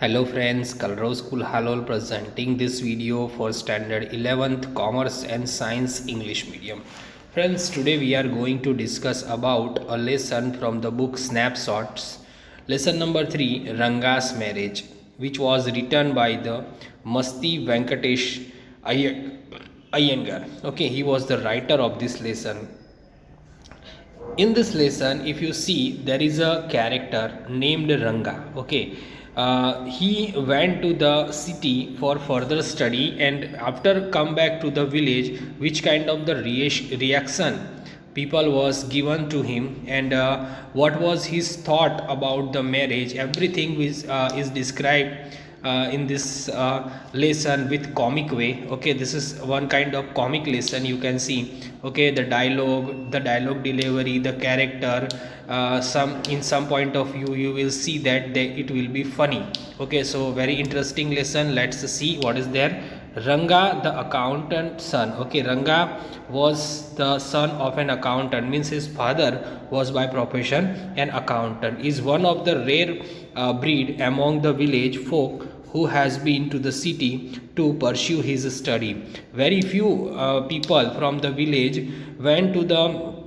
Hello friends, Kalrao School Halol presenting this video for standard 11th Commerce and Science English medium. Friends, today we are going to discuss about a lesson from the book Snapshots. Lesson number 3, Ranga's Marriage, which was written by the Masti Venkatesh Iyengar. Okay, he was the writer of this lesson. In this lesson, if you see, there is a character named Ranga. Okay, he went to the city for further study, and after come back to the village, which kind of the reaction people was given to him, and what was his thought about the marriage, everything is described in this lesson with comic way. Okay, this is one kind of comic lesson, you can see. Okay, the dialogue delivery, the character, some in some point of view you will see that it will be funny. Okay, so very interesting lesson. Let's see what is there. Ranga, the accountant son. Okay, Ranga was the son of an accountant, means his father was by profession an accountant. Is one of the rare breed among the village folk who has been to the city to pursue his study. Very few people from the village went to the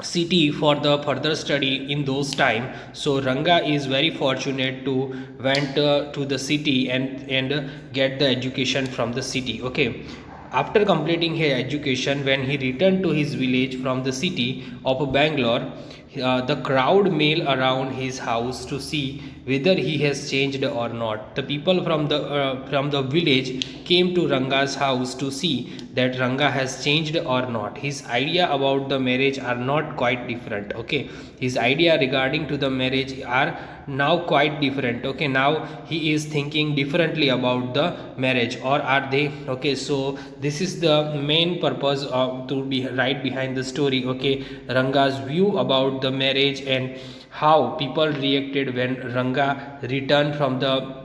city for the further study in those time. So Ranga is very fortunate to went to the city and get the education from the city. Okay, after completing his education, when he returned to his village from the city of Bangalore, the crowd mailed around his house to see whether he has changed or not. The people from the village came to Ranga's house to see that Ranga has changed or not. His idea about the marriage are not quite different. Okay, his idea regarding to the marriage are now quite different. Okay, now he is thinking differently about the marriage, or are they? Okay, so this is the main purpose of to be right behind the story. Okay, Ranga's view about the marriage and how people reacted when Ranga returned from the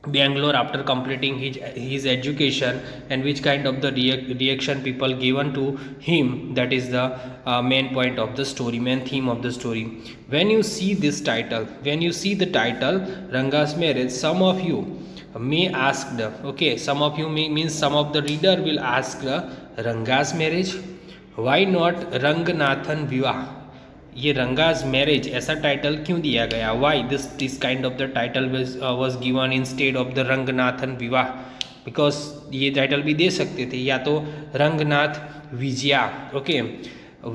Bangalore after completing his education, and which kind of the reaction people given to him. That is the main point of the story, main theme of the story. When you see this title, when you see the title Ranga's Marriage, some of you may ask the, okay, some of you may means some of the reader will ask Ranga's Marriage, why not Ranganathan Vivah? ये Ranga's marriage ऐसा title क्यों दिया गया? Why this kind of the title was given instead of the Ranganathan विवाह? Because ये title भी दे सकते थे, या तो Ranganath Vijaya. Okay,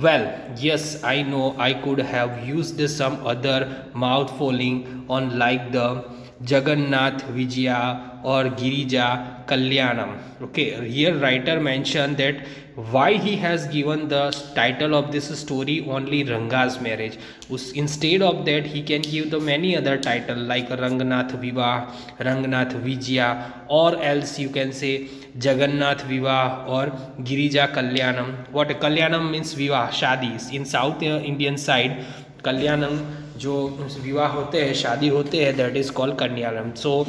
well, yes, I know I could have used some other mouth-falling on like the Jagannath Vijaya or Girija Kalyanam. Okay, here writer mentioned that why he has given the title of this story only Ranga's Marriage. Instead of that, he can give the many other title like Rangnath Vivah, Rangnath Vijaya, or else you can say Jagannath Vivah or Girija Kalyanam. What Kalyanam means Vivah, Shadis. In South Indian side, Kalyanam जो विवाह होते हैं, शादी होते हैं, that is called Kalyanam. So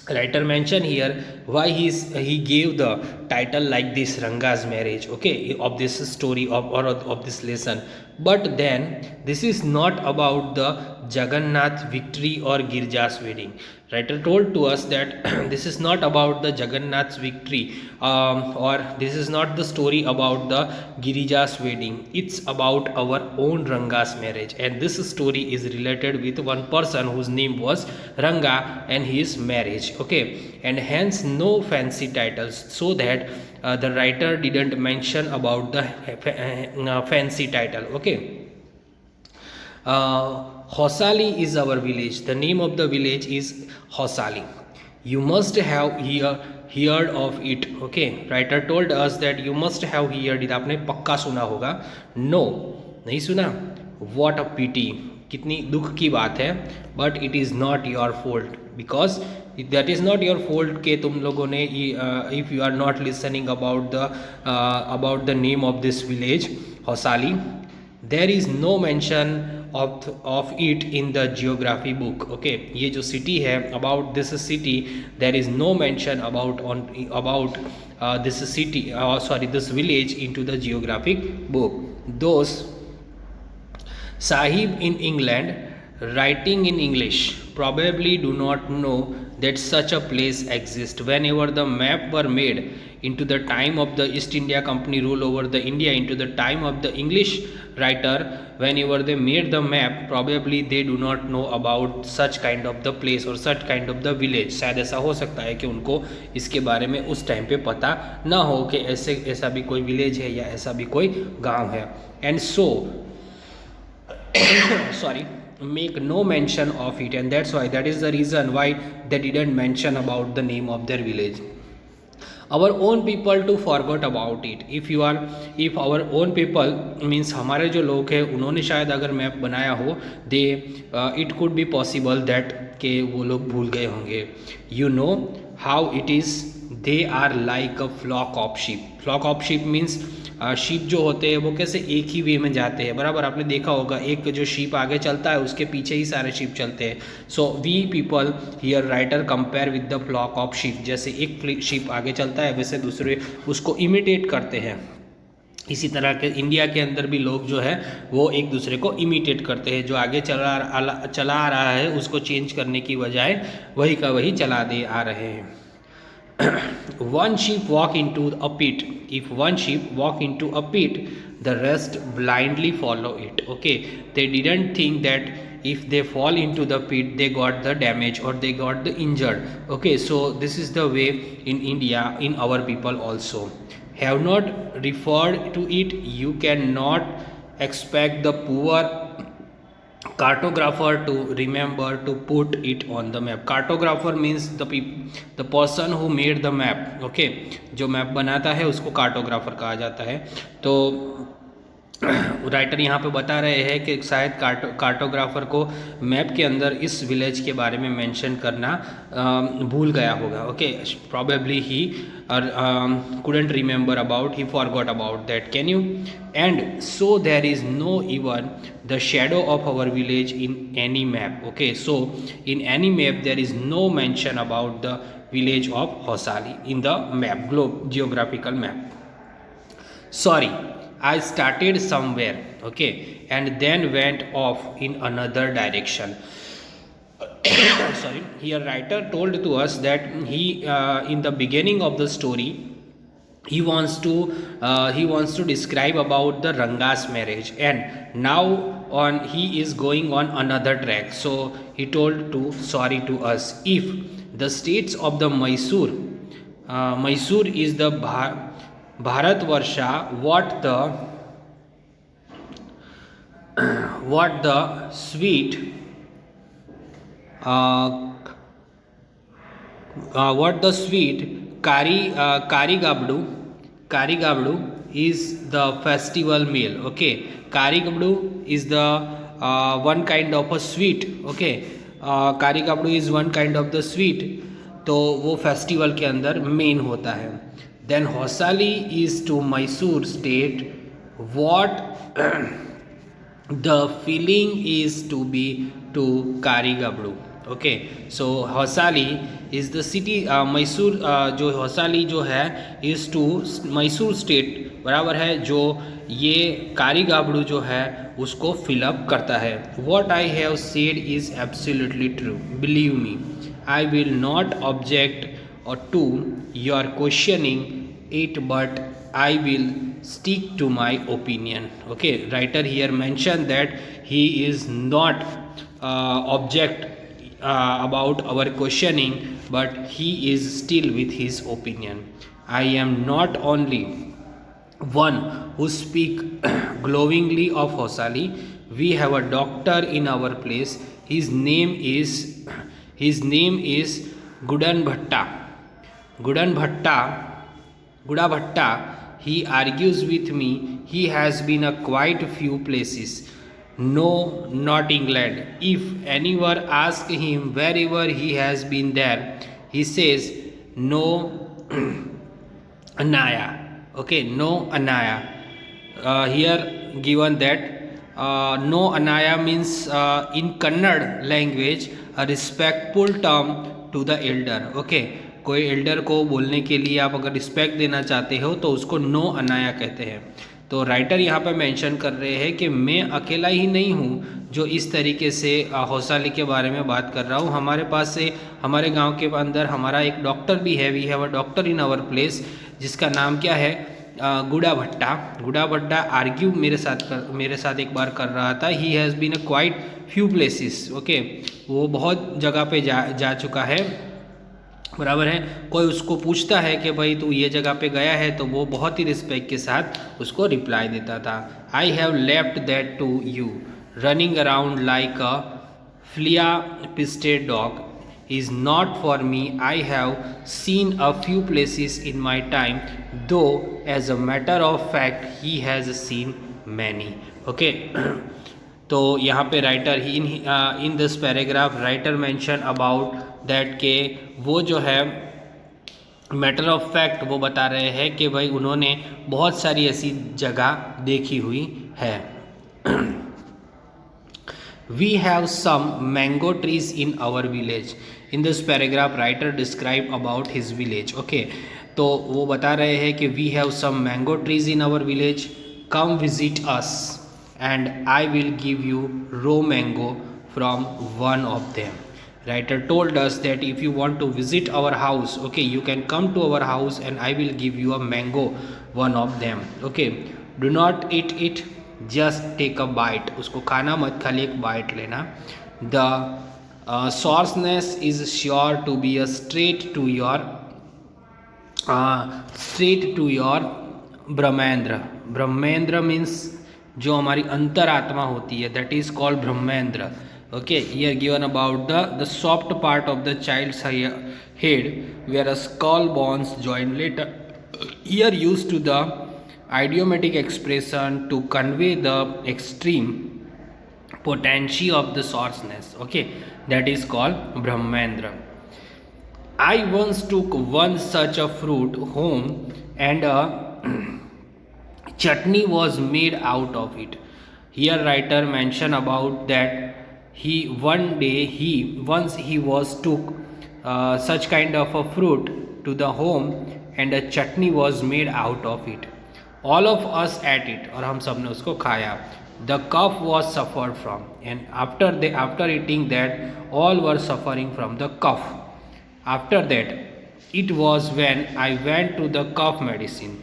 writer mention here why he gave the title like this, Ranga's Marriage, okay, of this story of this lesson. But then this is not about the Jagannath victory or Girja's wedding. Writer told to us that this is not about the Jagannath's victory, or this is not the story about the Girija's wedding. It's about our own Ranga's marriage, and this story is related with one person whose name was Ranga and his marriage. Okay, and hence no fancy titles, so that the writer didn't mention about the fancy title. Okay. Hosali is our village. The name of the village is Hosali. You must have heard of it. Okay, writer told us that you must have heard it. आपने पक्का सुना होगा. No, नहीं सुना. What a pity. कितनी दुख की बात है. But it is not your fault, because that is not your fault के तुम लोगों ने if you are not listening about the name of this village Hosali, there is no mention of it in the geography book. Okay, ये जो city है, about this city there is no mention about this city this village into the geographic book. Those Sahib in England writing in English probably do not know that such a place exists. Whenever the map were made into the time of the East India Company rule over the India, into the time of the English writer, whenever they made the map, probably they do not know about such kind of the place or such kind of the village. शायद ऐसा हो सकता है कि उनको इसके बारे में उस टाइम पे पता ना हो कि ऐसा भी कोई विलेज है या ऐसा भी कोई गांव है. And so sorry, make no mention of it, and that is the reason why they didn't mention about the name of their village. Our own people to forgot about it. If our own people means हमारे जो लोग हैं उन्होंने शायद अगर map बनाया हो, दे it could be possible that के वो लोग भूल गए होंगे. You know how it is, they are like a flock of sheep. Flock of sheep means sheep जो होते हैं वो कैसे एक ही वे में जाते हैं, बराबर आपने देखा होगा, एक जो शीप आगे चलता है उसके पीछे ही सारे शीप चलते हैं. So we people here writer compare with the flock of sheep. जैसे एक शीप आगे चलता है वैसे दूसरे उसको इमिटेट करते हैं. इसी तरह के इंडिया के अंदर भी लोग जो है वो एक दूसरे को इमिटेट करते हैं. जो आगे चला आ रहा है उसको चेंज करने की बजाय वही का वही चला दे आ रहे हैं. One sheep walk into a pit. If one sheep walk into a pit, the rest blindly follow it. Okay, they didn't think that if they fall into the pit they got the damage or they got the injured. Okay, so this is the way in India, in our people also. Have not referred to it, you cannot expect the poor cartographer to remember to put it on the map. Cartographer means the person who made the map. Okay, जो map बनाता है उसको cartographer कहा जाता है. तो writer यहाँ पे बता रहे हैं कि शायद कार्टोग्राफर को मैप के अंदर इस विलेज के बारे में मेंशन करना भूल गया होगा. Okay, probably he couldn't remember about, he forgot about that. Can you? And so there is no even the shadow of our village in any map. Okay, so in any map there is no mention about the village of Hosali in the map, globe geographical map. Sorry, I started somewhere, okay, and then went off in another direction. Sorry, here writer told to us that he in the beginning of the story he wants to describe about the Ranga's marriage, and now on he is going on another track. So he told to sorry to us. If the states of the Mysore is the Bharatvarsha, what the sweet Karigabdu is the festival meal. Okay, Karigabdu is the one kind of a sweet. Okay, Karigabdu is one kind of the sweet, तो वो festival के अंदर main होता है. Then Hosali is to Mysore state what the feeling is to be to Karigabdu. Okay, so Hosali is the city, Mysore जो हौसाली जो है is to Mysore state, बराबर है, जो ये कारीगाबड़ू जो है उसको फिलअप करता है. What I have said is absolutely true, believe me. I will not object to your questioning it, but I will stick to my opinion. Okay, writer here mentioned that he is not object about our questioning, but he is still with his opinion. I am not only one who speak glowingly of Hosali. We have a doctor in our place. His name is Gudan Bhatta. Guda Bhatta. He argues with me. He has been a quite few places. No, not England. If anyone asks him wherever he has been there, he says no Anaya. Okay, no Anaya. Here given that no Anaya means in Kannada language a respectful term to the elder. Okay, कोई Elder को बोलने के लिए आप अगर respect देना चाहते हो तो उसको नो अनाया कहते हैं. तो राइटर यहाँ पे मेंशन कर रहे हैं कि मैं अकेला ही नहीं हूँ जो इस तरीके से हौसाली के बारे में बात कर रहा हूँ। हमारे पास से हमारे गांव के अंदर हमारा एक डॉक्टर भी है, we have a doctor in our place, जिसका नाम क्या है, गुड़ा भट्टा आर्ग्यू मेरे साथ एक बार कर रहा था। He has been a quite few places, okay, वो बहुत जगह पे जा चुका है, बराबर है। कोई उसको पूछता है कि भाई तू ये जगह पे गया है, तो वो बहुत ही रिस्पेक्ट के साथ उसको रिप्लाई देता था। I have left that to you, running around like a flea pestered dog is not for me. I have seen a few places in my time, though as a matter of fact he has seen many. Okay. तो यहाँ पे writer he in this paragraph writer mention about that के वो जो है matter of fact वो बता रहे हैं कि भाई उन्होंने बहुत सारी ऐसी जगह देखी हुई है। We have some mango trees in our village. In this paragraph, writer describe about his village. Okay, तो वो बता रहे हैं कि we have some mango trees in our village. Come visit us, and I will give you raw mango from one of them. Writer told us that if you want to visit our house, okay, you can come to our house, and I will give you a mango, one of them. Okay, do not eat it. Just take a bite, उसको खाना मत, खाली एक bite लेना। The sourness is sure to be a straight to your ब्रह्मेंद्र means जो हमारी अंतरात्मा होती है, दैट इज कॉल्ड ब्रह्मेंद्र। Okay, here given about the soft part of the child's head where a skull bones join later, here used to the idiomatic expression to convey the extreme potency of the sourceness, okay, that is called brahmendra. I once took one such a fruit home and a chutney was made out of it. Here writer mention about that once he was took such kind of a fruit to the home and a chutney was made out of it. All of us ate it, और हम सब ने उसको खाया. The cough was suffered from, and after eating that, all were suffering from the cough. After that, it was when I went to the cough medicine.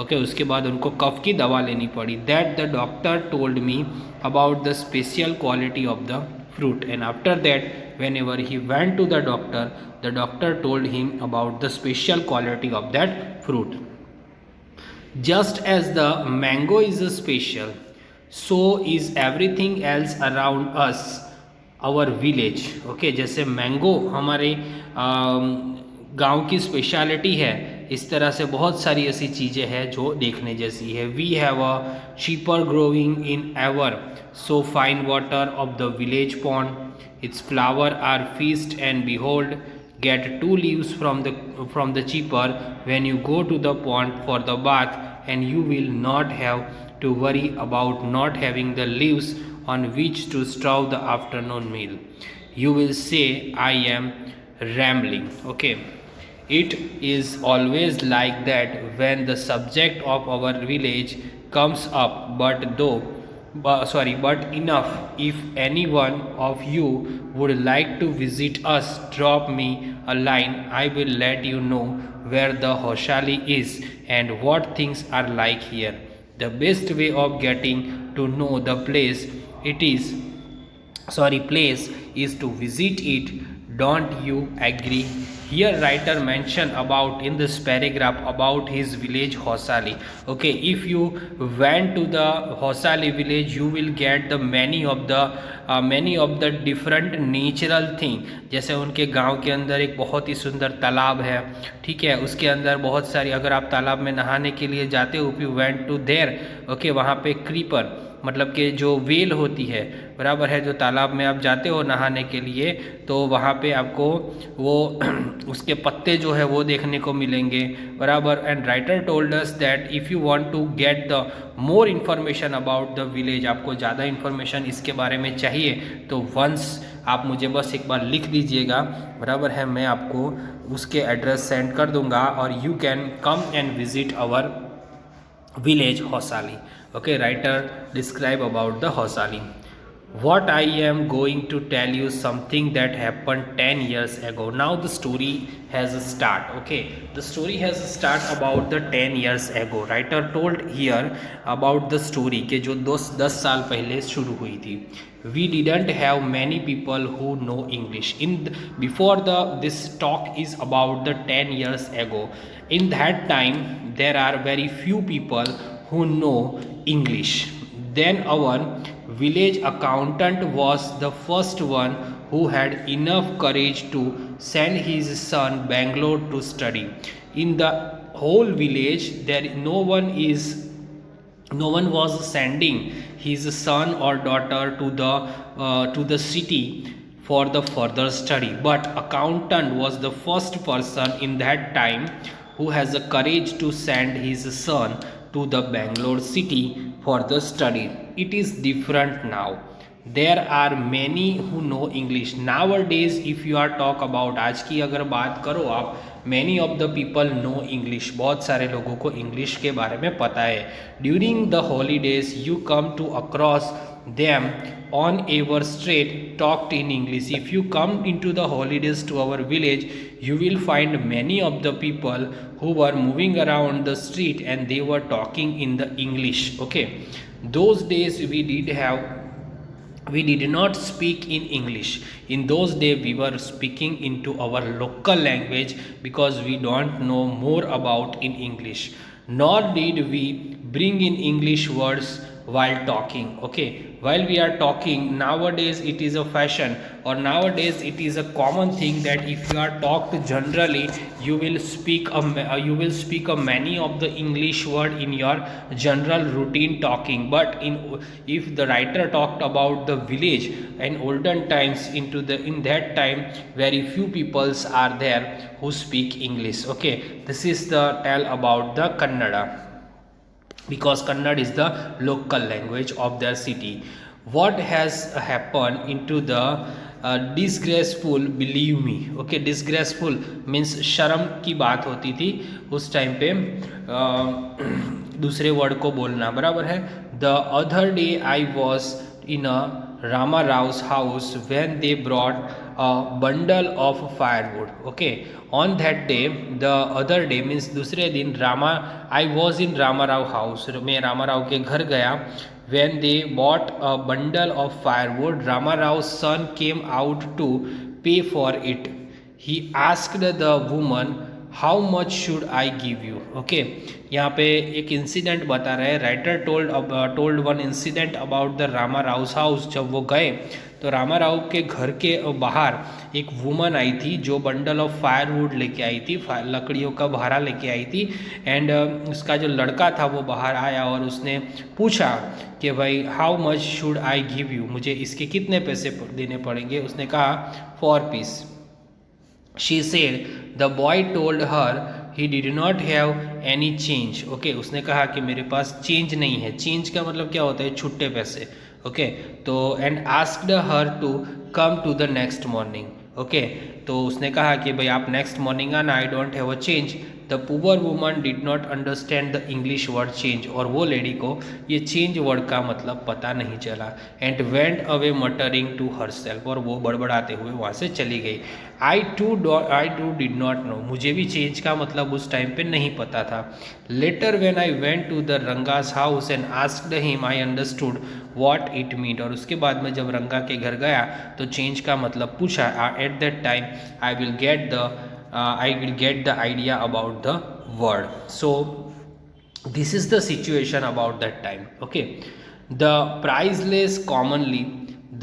Okay, उसके बाद उनको कफ की दवा लेनी पड़ी. That the doctor told me about the special quality of the fruit, and after that, whenever he went to the doctor told him about the special quality of that fruit. Just as the mango is special, so is everything else around us, our village. Okay, जैसे mango हमारे गांव की speciality है, इस तरह से बहुत सारी ऐसी चीज़ें हैं जो देखने जैसी है. We have a sheeper growing in ever so fine water of the village pond. Its flower are feast and behold. Get 2 leaves from the cheaper when you go to the pond for the bath, and you will not have to worry about not having the leaves on which to straw the afternoon meal. You will say I am rambling. Okay, it is always like that when the subject of our village comes up, but enough, if any one of you would like to visit us, drop me a line. I will let you know where the Hoshali is and what things are like here. The best way of getting to know the place is to visit it. Don't you agree? Here writer mention about in this paragraph about his village Hosali. Okay, if you went to the Hosali village, you will get the many of the different natural thing. जैसे उनके गांव के अंदर एक बहुत ही सुंदर तालाब है, ठीक है, उसके अंदर बहुत सारी, अगर आप तालाब में नहाने के लिए जाते हो, if you went to there, okay, वहाँ पे क्रीपर मतलब कि जो वेल होती है, बराबर है, जो तालाब में आप जाते हो नहाने के लिए, तो वहाँ पे आपको वो उसके पत्ते जो है वो देखने को मिलेंगे, बराबर. And writer told us that if you want to get the more information about the village, आपको ज़्यादा इन्फॉर्मेशन इसके बारे में चाहिए, तो वंस आप मुझे बस एक बार लिख दीजिएगा, बराबर है, मैं आपको उसके एड्रेस सेंड कर दूंगा, और you can come and visit our village Hosali. Okay, writer describe about the Hosali. What I am going to tell you something that happened 10 years ago. Now the story has a start. Okay, the story has a start about the 10 years ago. Writer told here about the story के जो 10 साल पहले शुरू हुई थी. We didn't have many people who know English. Before this talk is about the 10 years ago. In that time there are very few people who know English. Then our village accountant was the first one who had enough courage to send his son Bangalore to study. In the whole village there no one was sending his son or daughter to the city for the further study, but accountant was the first person in that time who has the courage to send his son to the Bangalore city for the study. It is different now. There are many who know English nowadays. If you are talk about आज की अगर बात करो आप, many of the people know English. बहुत सारे लोगों को English के बारे में पता है. During the holidays you come to across them on our street talked in English. If you come into the holidays to our village, you will find many of the people who were moving around the street and they were talking in the English. Okay, those days we did not speak in English. In those days we were speaking into our local language because we don't know more about in English, nor did we bring in English words while talking. Okay, while we are talking nowadays it is a fashion, or nowadays it is a common thing that if you are talked generally you will speak a many of the English word in your general routine talking. But if the writer talked about the village in olden times, in that time very few peoples are there who speak English. Okay, this is the tell about the Kannada, because Kannada is the local language of their city. What has happened into the disgraceful, believe me. Okay, disgraceful means शर्म की बात होती थी उस time पे, दूसरे word को बोलना बराबर है. The other day I was in a Rama Rao's house when they brought a bundle of firewood. Okay, on that day, the other day means दूसरे दिन I was in Rama Rao house. मैं रामा राव के घर गया. When they bought a bundle of firewood, Rama Rao's son came out to pay for it. He asked the woman, how much should I give you. Okay, यहाँ पे एक incident बता रहे हैं. Writer told one incident about the Rama Rouse house. जब वो गए तो रामा राव के घर के बाहर एक वुमन आई थी जो बंडल ऑफ फायरवुड लेके आई थी, लकड़ियों का भारा लेके आई थी. एंड उसका जो लड़का था वो बाहर आया और उसने पूछा कि भाई how much should I give you, मुझे इसके कितने पैसे देने पड़ेंगे. उसने कहा 4 piece. She said the boy told her he did not have any change. Okay, उसने कहा कि मेरे पास चेंज नहीं है. चेंज का मतलब क्या होता है? छुट्टे पैसे. ओके, तो and asked her to come to the next morning. Okay, तो उसने कहा कि भाई आप नेक्स्ट मॉर्निंग आना, I don't have a change. The poor woman did not understand the English word change. और वो लेडी को ये चेंज वर्ड का मतलब पता नहीं चला. And went away muttering to herself. और वो बड़बड़ाते हुए वहाँ से चली गई. I too did not know. मुझे भी चेंज का मतलब उस टाइम पे नहीं पता था. Later when I went to the Ranga's house and asked him I understood what it mean. और उसके बाद में जब रंगा के घर गया तो चेंज का मतलब पूछा. At that time I will get the idea about the word. So this is the situation about that time. Okay, the priceless commonly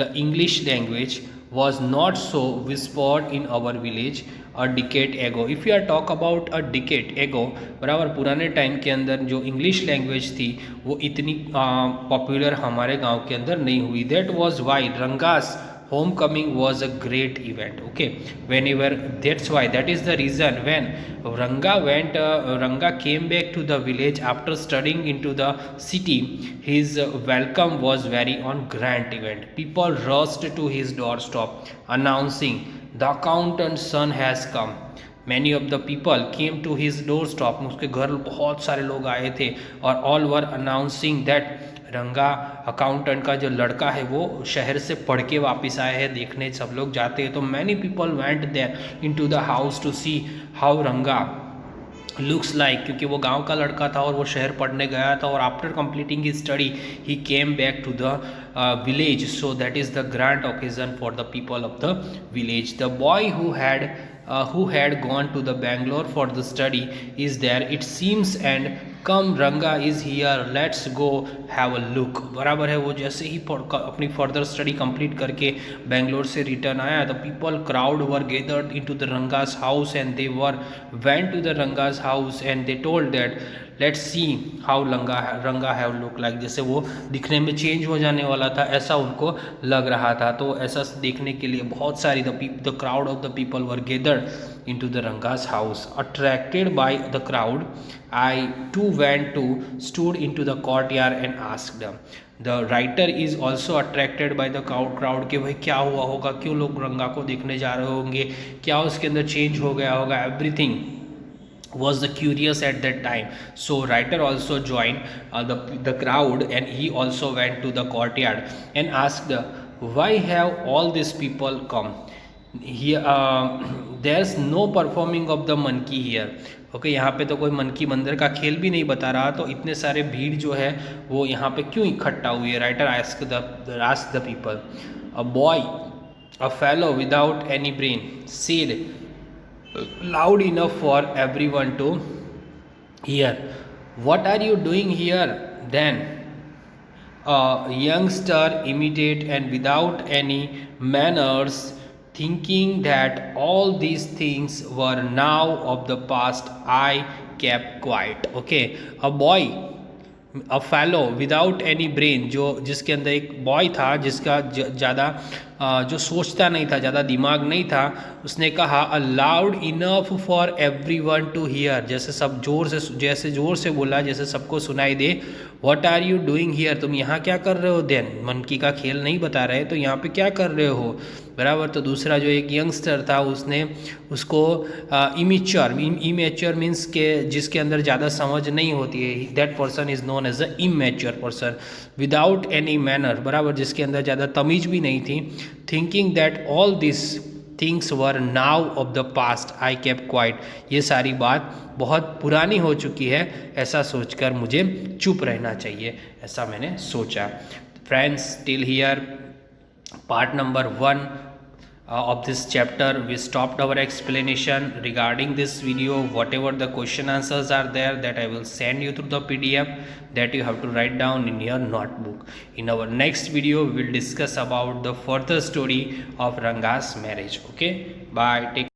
the English language was not so whispered in our village a decade ago. If you are talk about a decade ago, बराबर पुराने time के अंदर जो English language थी वो इतनी popular हमारे गांव के अंदर नहीं हुई. That was why Ranga's homecoming was a great event. Okay, whenever, that's why, that is the reason when Ranga came back to the village after studying into the city, his welcome was very on grand event. People rushed to his doorstep announcing the accountant's son has come. Many of the people came to his door stop, उसके घर बहुत सारे लोग आए थे, और all were announcing that Ranga accountant का जो लड़का है वो शहर से पढ़ के वापस आए हैं, देखने सब लोग जाते हैं। तो many people went there into the house to see how Ranga looks like, क्योंकि वो गांव का लड़का था और वो शहर पढ़ने गया था, और after completing his study he came back to the village, so that is the grand occasion for the people of the village. The boy who had gone to the Bangalore for the study is there it seems, and come Ranga is here, let's go have a look। बराबर है, वो जैसे ही अपनी further study complete करके बेंगलोर से return आया, the people crowd were gathered into the Ranga's house and they were went to the Ranga's house and they told that let's see how Ranga have look like. जैसे वो दिखने में चेंज हो जाने वाला था ऐसा उनको लग रहा था, तो ऐसा देखने के लिए बहुत सारी the crowd of the people were gathered into the Ranga's house. Attracted by the crowd I too went to stood into the courtyard and asked them. The writer is also attracted by the crowd के भाई क्या हुआ होगा, क्यों लोग रंगा को देखने जा रहे होंगे, क्या उसके अंदर चेंज हो गया होगा, everything was the curious at that time. So writer also joined the crowd, and he also went to the courtyard and asked why have all these people come here, there's no performing of the monkey here। Okay, यहाँ पे तो कोई मनकी मंदिर का खेल भी नहीं बता रहा, तो इतने सारे भीड़ जो है वो यहाँ पे क्यों इकट्ठा हुई है। Writer ask the people, a boy a fellow without any brain said loud enough for everyone to hear, what are you doing here then? A youngster immediate and without any manners, thinking that all these things were now of the past, I kept quiet। Okay, a boy a fellow without any brain, जो जिसके अंदर एक boy था जिसका ज़्यादा जो सोचता नहीं था, ज़्यादा दिमाग नहीं था, उसने कहा a loud enough for everyone to hear, जैसे सब जोर से बोला जैसे सबको सुनाई दे, what are you doing here, तुम यहाँ क्या कर रहे हो। देन मनकी का खेल नहीं बता रहे, तो यहाँ पे क्या कर रहे हो, बराबर। तो दूसरा जो एक यंगस्टर था उसने उसको इमेच्योर मीन्स के जिसके अंदर ज़्यादा समझ नहीं होती है, that person is known as a immature person. Without any manner, बराबर, जिसके अंदर ज़्यादा तमीज भी नहीं थी। Thinking that all this things were now of the past, I kept quiet, ये सारी बात बहुत पुरानी हो चुकी है, ऐसा सोचकर मुझे चुप रहना चाहिए, ऐसा मैंने सोचा। Friends, till here part number 1 of this chapter we stopped our explanation regarding this video. Whatever the question answers are there, that I will send you through the PDF that you have to write down in your notebook. In our next video we will discuss about the further story of Ranga's marriage. Okay, bye, take